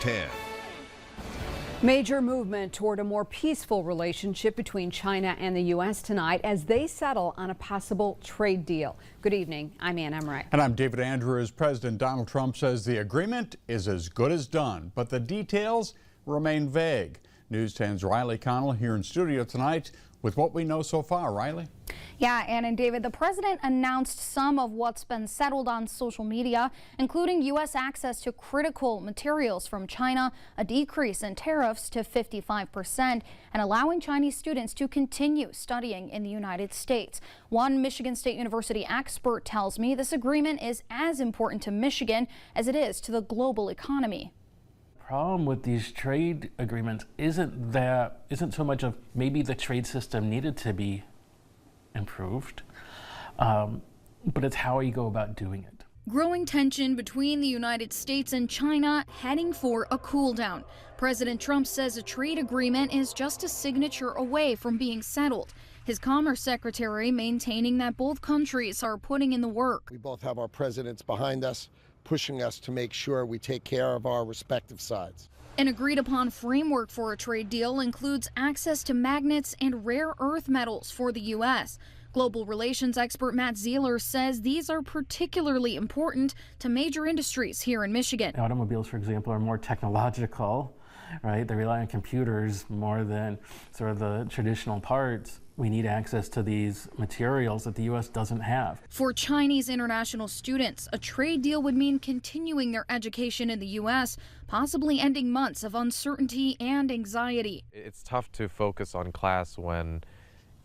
10. Major movement toward a more peaceful relationship between China and the U.S. tonight as they settle on a possible trade deal. Good evening. I'm Ann Emmerich. And I'm David Andrews. President Donald Trump says the agreement is as good as done, but the details remain vague. News 10's Riley Connell here in studio tonight with what we know so far. Riley? Yeah, Ann and David, the president announced some of what's been settled on social media, including U.S. access to critical materials from China, a decrease in tariffs to 55%, and allowing Chinese students to continue studying in the United States. One Michigan State University expert tells me this agreement is as important to Michigan as it is to the global economy. Problem with these trade agreements isn't so much of maybe the trade system needed to be improved, but it's how you go about doing it. Growing tension between the United States and China heading for a cool down. President Trump says a trade agreement is just a signature away from being settled. His Commerce Secretary maintaining that both countries are putting in the work. We both have our presidents behind us, pushing us to make sure we take care of our respective sides. An agreed upon framework for a trade deal includes access to magnets and rare earth metals for the U.S. Global relations expert Matt Zeeler says these are particularly important to major industries here in Michigan. Automobiles, for example, are more technological, right? They rely on computers more than sort of the traditional parts. We need access to these materials that the U.S. doesn't have. For Chinese international students, a trade deal would mean continuing their education in the U.S., possibly ending months of uncertainty and anxiety. It's tough to focus on class when,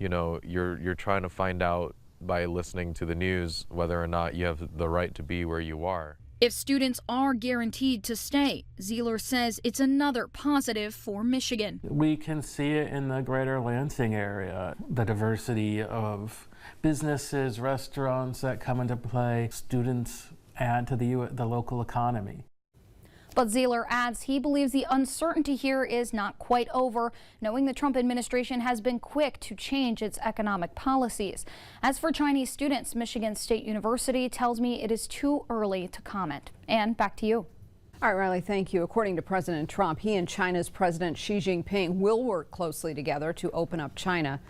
you know, you're trying to find out by listening to the news whether or not you have the right to be where you are. If students are guaranteed to stay, Zeeler says it's another positive for Michigan. We can see it in the greater Lansing area, the diversity of businesses, restaurants that come into play. Students add to the local economy. But Zeeler adds he believes the uncertainty here is not quite over, knowing the Trump administration has been quick to change its economic policies. As for Chinese students, Michigan State University tells me it is too early to comment. And back to you. All right, Riley, thank you. According to President Trump, he and China's President Xi Jinping will work closely together to open up China.